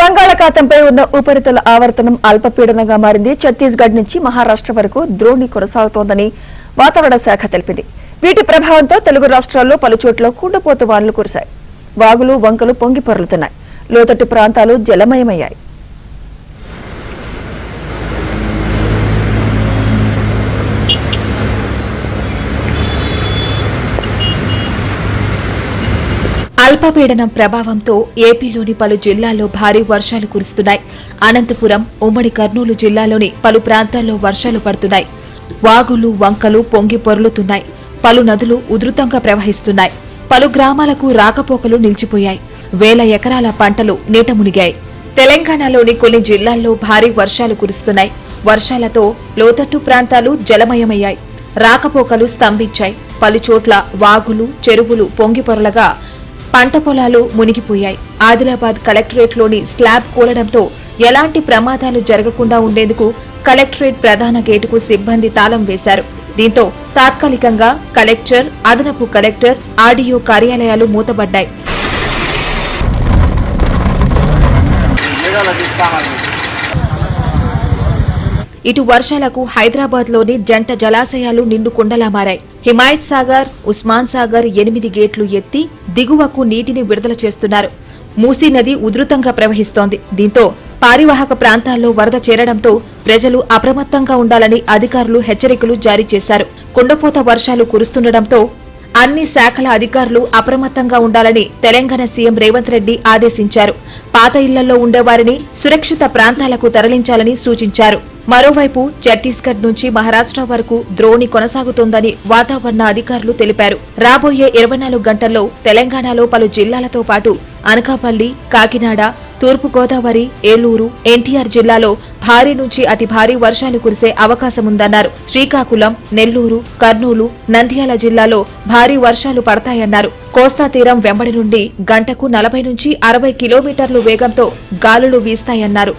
బంగాళాఖాతంపై ఉన్న ఉపరితల ఆవర్తనం అల్పపీడనంగా మారింది. ఛత్తీస్గఢ్ నుంచి మహారాష్ట్ర వరకు ద్రోణి కొనసాగుతోందని వాతావరణ శాఖ తెలిపింది. వీటి ప్రభావంతో తెలుగు రాష్ట్రాల్లో పలుచోట్ల కుండపోత వానలు కురిశాయి. వాగులు వంకలు పొంగి పొర్లుతున్నాయి. లోతట్టు ప్రాంతాలు జలమయమయ్యాయి. అల్పపీడనం ప్రభావంతో ఏపీలోని పలు జిల్లాల్లో భారీ వర్షాలు కురుస్తున్నాయి. అనంతపురం, ఉమ్మడి కర్నూలు జిల్లాలోని పలు ప్రాంతాల్లో వర్షాలు పడుతున్నాయి. వాగులు వంకలు పొంగి పొర్లుతున్నాయి. పలు నదులు ఉధృతంగా ప్రవహిస్తున్నాయి. పలు గ్రామాలకు రాకపోకలు నిలిచిపోయాయి. వేల ఎకరాల పంటలు నీట మునిగాయి. తెలంగాణలోని కొన్ని జిల్లాల్లో భారీ వర్షాలు కురుస్తున్నాయి. వర్షాలతో లోతట్టు ప్రాంతాలు జలమయమయ్యాయి. రాకపోకలు స్తంభించాయి. పలుచోట్ల వాగులు, చెరువులు పొంగిపొరలగా పంట పొలాలు మునిగిపోయాయి. ఆదిలాబాద్ కలెక్టరేట్లోని స్లాబ్ కూలడంతో ఎలాంటి ప్రమాదాలు జరగకుండా ఉండేందుకు కలెక్టరేట్ ప్రధాన గేటుకు సిబ్బంది తాళం వేశారు. దీంతో తాత్కాలికంగా కలెక్టర్, అదనపు కలెక్టర్, ఆర్డీఓ కార్యాలయాలు మూతబడ్డాయి. ఇటు వర్షాలకు హైదరాబాద్ లోని జంట జలాశయాలు నిండు కుండలా మారాయి. హిమాయత్ సాగర్, ఉస్మాన్ సాగర్ 8 గేట్లు ఎత్తి దిగువకు నీటిని విడుదల చేస్తున్నారు. మూసీ నది ఉధృతంగా ప్రవహిస్తోంది. దీంతో పారివాహక ప్రాంతాల్లో వరద చేరడంతో ప్రజలు అప్రమత్తంగా ఉండాలని అధికారులు హెచ్చరికలు జారీ చేశారు. కుండపోత వర్షాలు కురుస్తుండటంతో అన్ని శాఖల అధికారులు అప్రమత్తంగా ఉండాలని తెలంగాణ సీఎం రేవంత్ రెడ్డి ఆదేశించారు. పాత ఇళ్లలో ఉండేవారిని సురక్షిత ప్రాంతాలకు తరలించాలని సూచించారు. మరోవైపు ఛత్తీస్గఢ్ నుంచి మహారాష్ట్ర వరకు ద్రోణి కొనసాగుతోందని వాతావరణ అధికారులు తెలిపారు. రాబోయే 24 గంటల్లో తెలంగాణలో పలు జిల్లాలతో పాటు అనకాపల్లి, కాకినాడ, తూర్పుగోదావరి, ఏలూరు, ఎన్టీఆర్ జిల్లాలో భారీ నుంచి అతి భారీ వర్షాలు కురిసే అవకాశముందన్నారు. శ్రీకాకుళం, నెల్లూరు, కర్నూలు, నంద్యాల జిల్లాలో భారీ వర్షాలు పడతాయన్నారు. కోస్తా తీరం వెంబడి నుండి గంటకు 40 నుంచి 60 కిలోమీటర్లు వేగంతో గాలులు వీస్తాయన్నారు.